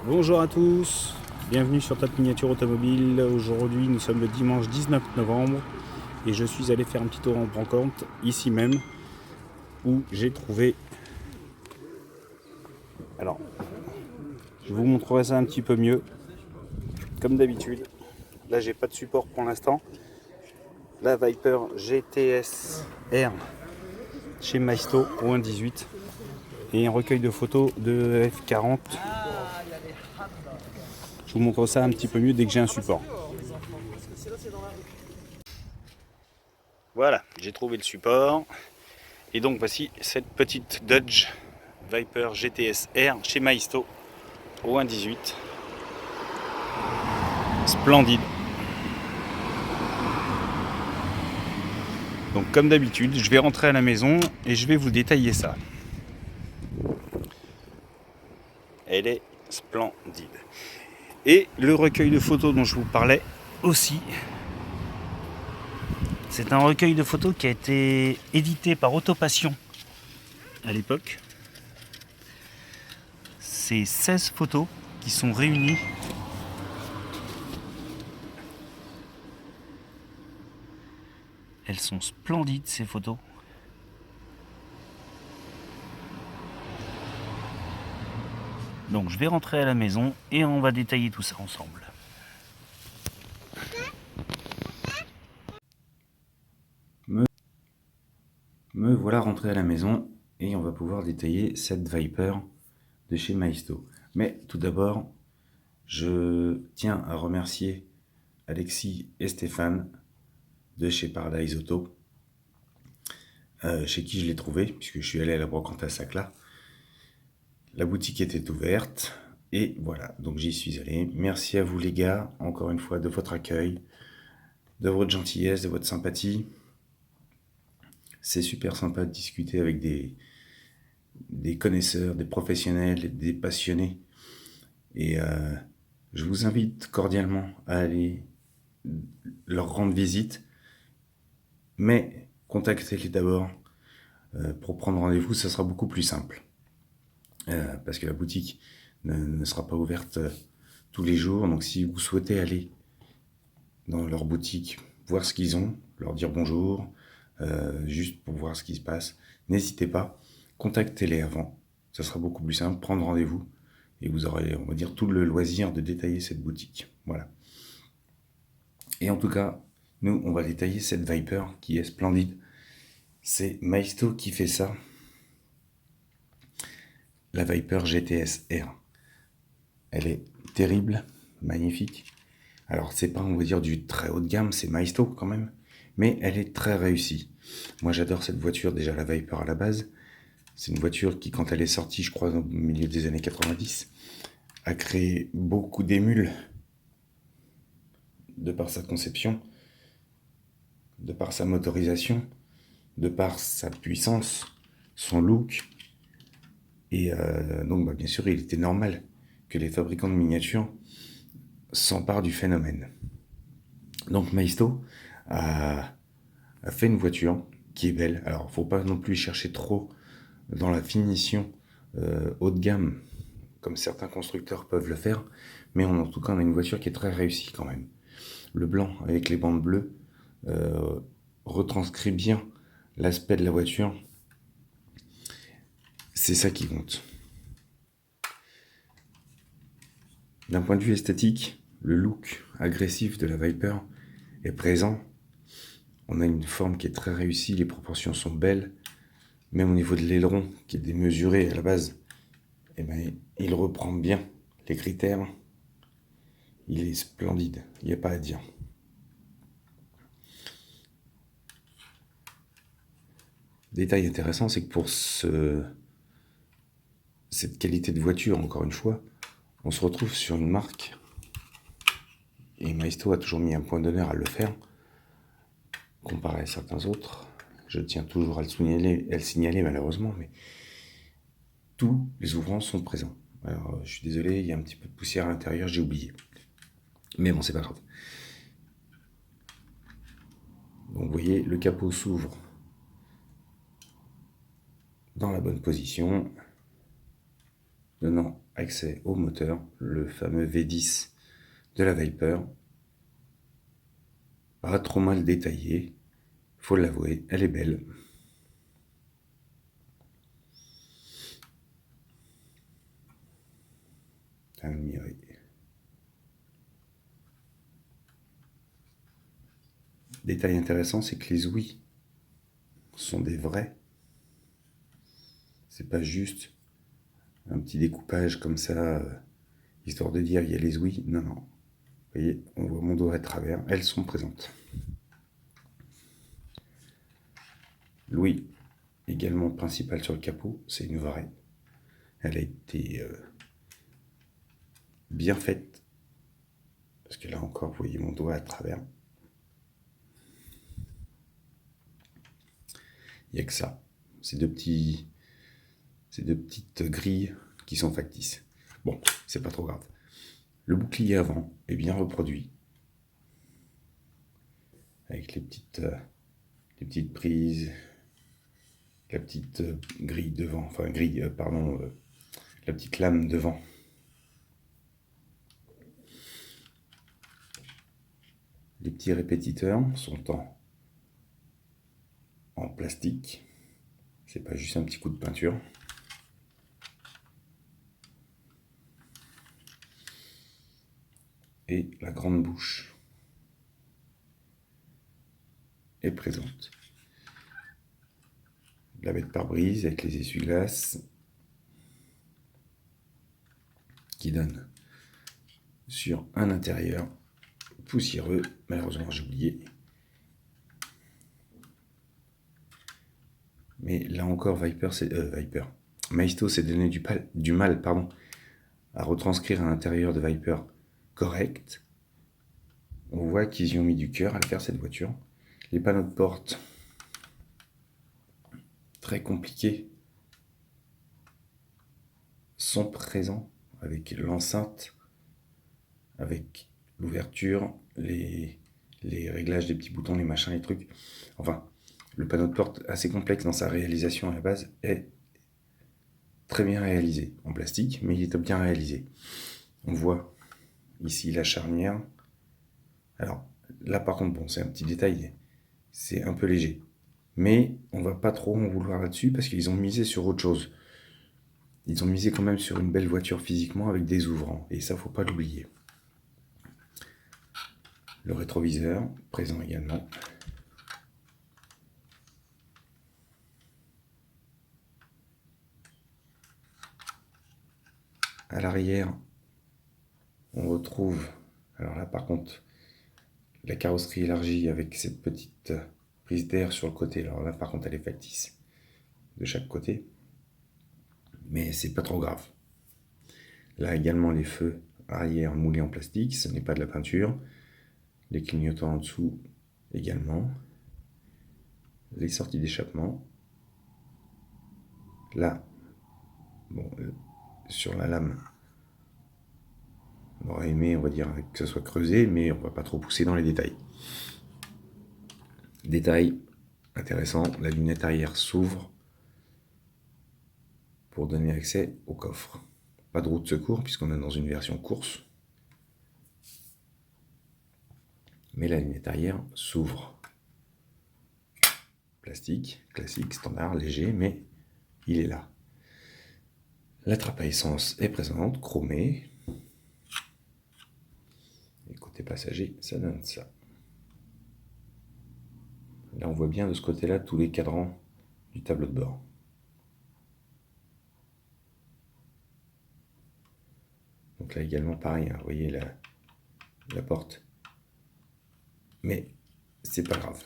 Bonjour à tous, bienvenue sur Top Miniature Automobile. Aujourd'hui nous sommes le dimanche 19 novembre et je suis allé faire un petit tour en brocante ici même où j'ai trouvé... Alors, je vous montrerai ça un petit peu mieux. Comme d'habitude, là j'ai pas de support pour l'instant. La Viper GTS R chez Maisto au 1.18 et un recueil de photos de F40. Je vous montre ça un petit peu mieux dès que j'ai un support. Voilà, j'ai trouvé le support. Et donc voici cette petite Dodge Viper GTS R chez Maisto au 1.18. Splendide. Donc comme d'habitude, je vais rentrer à la maison et je vais vous détailler ça. Elle est splendide. Et le recueil de photos dont je vous parlais aussi, c'est un recueil de photos qui a été édité par Autopassion à l'époque. C'est 16 photos qui sont réunies. Elles sont splendides ces photos. Donc je vais rentrer à la maison et on va détailler tout ça ensemble. Me voilà rentré à la maison et on va pouvoir détailler cette Viper de chez Maisto. Mais tout d'abord, je tiens à remercier Alexis et Stéphane de chez Paradise Auto, chez qui je l'ai trouvé, puisque je suis allé à la brocante à Sacla. La boutique était ouverte et voilà, donc j'y suis allé. Merci à vous les gars, encore une fois, de votre accueil, de votre gentillesse, de votre sympathie. C'est super sympa de discuter avec des connaisseurs, des professionnels, des passionnés. Et je vous invite cordialement à aller leur rendre visite. Mais contactez-les d'abord pour prendre rendez-vous, ça sera beaucoup plus simple. Parce que la boutique ne sera pas ouverte tous les jours. Donc si vous souhaitez aller dans leur boutique, voir ce qu'ils ont, leur dire bonjour, juste pour voir ce qui se passe, n'hésitez pas, contactez-les avant. Ça sera beaucoup plus simple, prendre rendez-vous. Et vous aurez, on va dire, tout le loisir de détailler cette boutique. Voilà. Et en tout cas, nous, on va détailler cette Viper qui est splendide. C'est Maisto qui fait ça. La Viper GTS R. Elle est terrible, magnifique. Alors, c'est pas, on va dire, du très haut de gamme, c'est Maisto quand même. Mais elle est très réussie. Moi, j'adore cette voiture, déjà la Viper à la base. C'est une voiture qui, quand elle est sortie, je crois, au milieu des années 90, a créé beaucoup d'émules de par sa conception, de par sa motorisation, de par sa puissance, son look. Et donc, bien sûr, il était normal que les fabricants de miniatures s'emparent du phénomène. Donc, Maisto a fait une voiture qui est belle. Alors, il ne faut pas non plus chercher trop dans la finition haut de gamme, comme certains constructeurs peuvent le faire, mais en tout cas, on a une voiture qui est très réussie quand même. Le blanc avec les bandes bleues retranscrit bien l'aspect de la voiture. C'est ça qui compte. D'un point de vue esthétique, le look agressif de la Viper est présent. On a une forme qui est très réussie, les proportions sont belles. Même au niveau de l'aileron, qui est démesuré à la base, eh ben, il reprend bien les critères. Il est splendide, il n'y a pas à dire. Détail intéressant, c'est que pour cette qualité de voiture, encore une fois, on se retrouve sur une marque, et Maisto a toujours mis un point d'honneur à le faire, comparé à certains autres. Je tiens toujours à le signaler malheureusement, mais tous les ouvrants sont présents. Alors, je suis désolé, il y a un petit peu de poussière à l'intérieur, j'ai oublié. Mais bon, c'est pas grave. Donc vous voyez, le capot s'ouvre dans la bonne position, donnant accès au moteur, le fameux V10 de la Viper. Pas trop mal détaillé, faut l'avouer, elle est belle. Admirez. Détail intéressant, c'est que les ouïes sont des vrais. C'est pas juste un petit découpage comme ça, histoire de dire il y a les ouïes. Non, non. Vous voyez, on voit mon doigt à travers. Elles sont présentes. L'ouïe, également principale sur le capot, c'est une vraie. Elle a été bien faite. Parce que là encore, vous voyez mon doigt à travers. Il n'y a que ça. Ces deux petites grilles qui sont factices. Bon, c'est pas trop grave. Le bouclier avant est bien reproduit. Avec les petites prises, la petite grille devant, enfin grille, pardon, la petite lame devant. Les petits répétiteurs sont en plastique. C'est pas juste un petit coup de peinture. Et la grande bouche est présente. La bête pare-brise avec les essuie-glaces qui donne sur un intérieur poussiéreux. Malheureusement, j'ai oublié. Mais là encore, Maisto s'est donné du mal à retranscrire un intérieur de Viper correct. On voit qu'ils y ont mis du cœur à le faire, cette voiture. Les panneaux de porte, très compliqués, sont présents avec l'enceinte, avec l'ouverture, les réglages des petits boutons, les machins, les trucs. Enfin, le panneau de porte, assez complexe dans sa réalisation à la base, est très bien réalisé en plastique, mais il est bien réalisé. On voit ici la charnière. Alors là par contre, bon, c'est un petit détail, c'est un peu léger. Mais on va pas trop en vouloir là-dessus parce qu'ils ont misé sur autre chose. Ils ont misé quand même sur une belle voiture physiquement avec des ouvrants. Et ça, faut pas l'oublier. Le rétroviseur, présent également. À l'arrière, on retrouve, alors là par contre, la carrosserie élargie avec cette petite prise d'air sur le côté. Alors là par contre, elle est factice de chaque côté. Mais c'est pas trop grave. Là également, les feux arrière moulés en plastique, ce n'est pas de la peinture. Les clignotants en dessous également. Les sorties d'échappement. Là, bon, sur la lame, on aurait aimé, on va dire, que ce soit creusé, mais on va pas trop pousser dans les détails. Détail intéressant, la lunette arrière s'ouvre pour donner accès au coffre. Pas de roue de secours puisqu'on est dans une version course. Mais la lunette arrière s'ouvre. Plastique, classique, standard, léger, mais il est là. La trappe à essence est présente, chromée. Et côté passager, ça donne ça. Là, on voit bien de ce côté-là tous les cadrans du tableau de bord. Donc là également pareil, hein, vous voyez la porte. Mais c'est pas grave.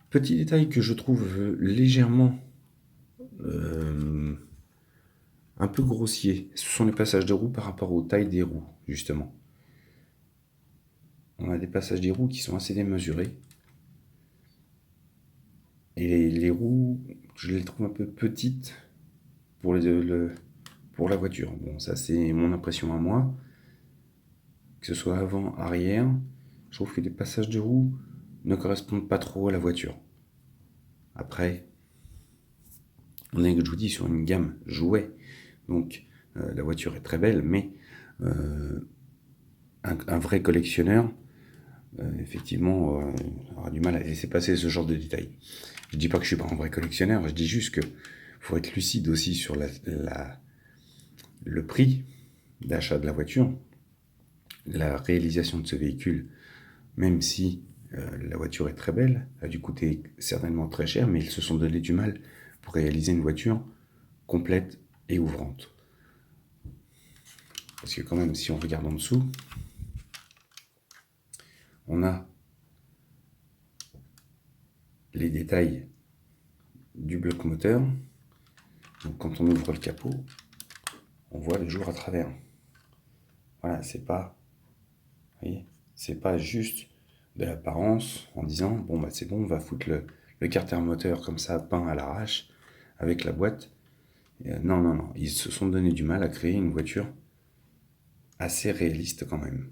Petit détail que je trouve légèrement un peu grossier, ce sont les passages de roues par rapport aux tailles des roues, justement. On a des passages des roues qui sont assez démesurés. Et les roues, je les trouve un peu petites pour la voiture. Bon, ça c'est mon impression à moi. Que ce soit avant, arrière, je trouve que les passages de roues ne correspondent pas trop à la voiture. Après, on est, je vous dis, sur une gamme jouet. Donc la voiture est très belle, mais un vrai collectionneur, effectivement, aura du mal à laisser passer ce genre de détails. Je dis pas que je suis pas un vrai collectionneur, je dis juste que faut être lucide aussi sur le prix d'achat de la voiture, la réalisation de ce véhicule, même si la voiture est très belle, a dû coûter certainement très cher, mais ils se sont donné du mal pour réaliser une voiture complète et ouvrante. Parce que quand même, si on regarde en dessous, on a les détails du bloc moteur. Donc quand on ouvre le capot, on voit le jour à travers. Voilà, c'est pas, vous voyez, c'est pas juste de l'apparence en disant bon bah c'est bon, on va foutre le carter moteur comme ça peint à l'arrache avec la boîte. Non, non, non, ils se sont donné du mal à créer une voiture assez réaliste quand même.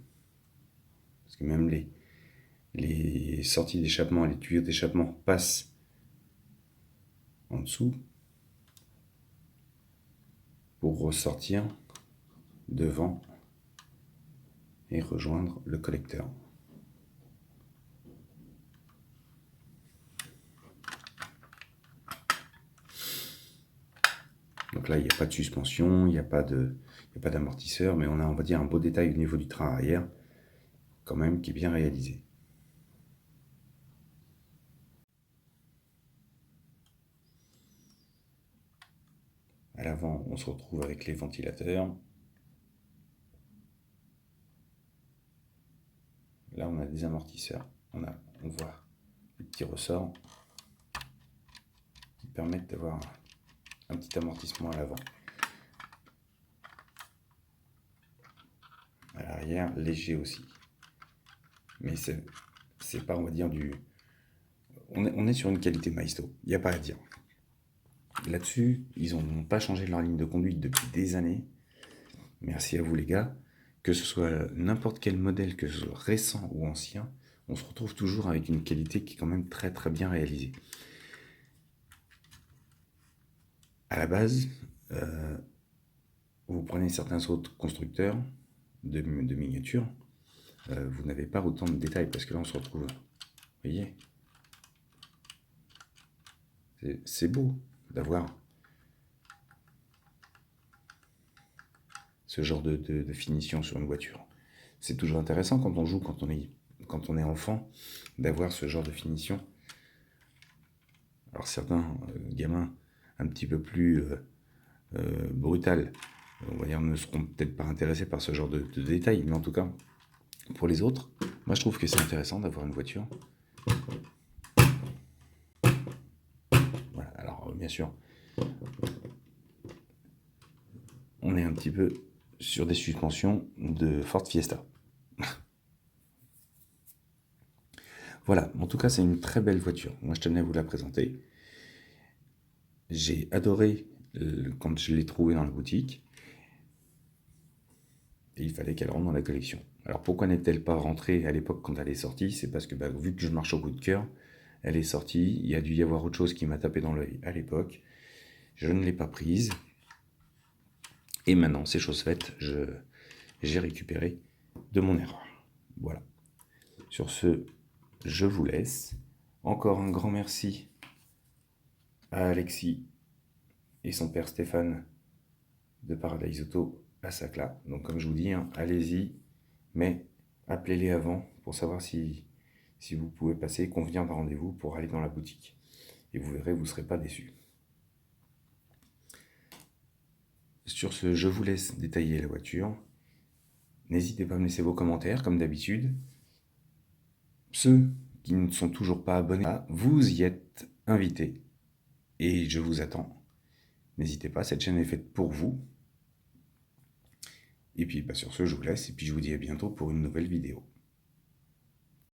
Parce que même les sorties d'échappement, les tuyaux d'échappement passent en dessous pour ressortir devant et rejoindre le collecteur. Donc là, il n'y a pas de suspension, il n'y a pas d'amortisseur, mais on a, on va dire, un beau détail au niveau du train arrière, quand même, qui est bien réalisé. À l'avant, on se retrouve avec les ventilateurs. Là, on a des amortisseurs. On voit les petits ressorts qui permettent d'avoir un petit amortissement à l'avant. À l'arrière, léger aussi. Mais c'est pas, on va dire, on est sur une qualité Maisto. Il n'y a pas à dire. Là-dessus, ils n'ont pas changé leur ligne de conduite depuis des années. Merci à vous les gars. Que ce soit n'importe quel modèle, que ce soit récent ou ancien, on se retrouve toujours avec une qualité qui est quand même très très bien réalisée. À la base, vous prenez certains autres constructeurs de miniatures, vous n'avez pas autant de détails parce que là on se retrouve, vous voyez, c'est beau d'avoir ce genre de finition sur une voiture. C'est toujours intéressant quand on joue, quand on est enfant, d'avoir ce genre de finition. Alors certains gamins un petit peu plus brutal, on va dire, ne seront peut-être pas intéressés par ce genre de détails, mais en tout cas, pour les autres, moi je trouve que c'est intéressant d'avoir une voiture. Voilà, alors bien sûr, on est un petit peu sur des suspensions de Ford Fiesta. Voilà, en tout cas c'est une très belle voiture, moi je tenais à vous la présenter. J'ai adoré quand je l'ai trouvée dans la boutique. Et il fallait qu'elle rentre dans la collection. Alors pourquoi n'est-elle pas rentrée à l'époque quand elle est sortie? C'est parce que vu que je marche au coup de cœur, elle est sortie, il y a dû y avoir autre chose qui m'a tapé dans l'œil à l'époque. Je ne l'ai pas prise. Et maintenant, c'est chose faite, j'ai récupéré de mon erreur. Voilà. Sur ce, je vous laisse. Encore un grand merci à Alexis et son père Stéphane de Paradise Auto à Saclay. Donc comme je vous dis, hein, allez-y, mais appelez-les avant pour savoir si vous pouvez passer, convenir d'un rendez-vous pour aller dans la boutique. Et vous verrez, vous ne serez pas déçus. Sur ce, je vous laisse détailler la voiture. N'hésitez pas à me laisser vos commentaires, comme d'habitude. Ceux qui ne sont toujours pas abonnés, vous y êtes invités. Et je vous attends. N'hésitez pas, cette chaîne est faite pour vous. Et puis sur ce, je vous laisse et puis je vous dis à bientôt pour une nouvelle vidéo.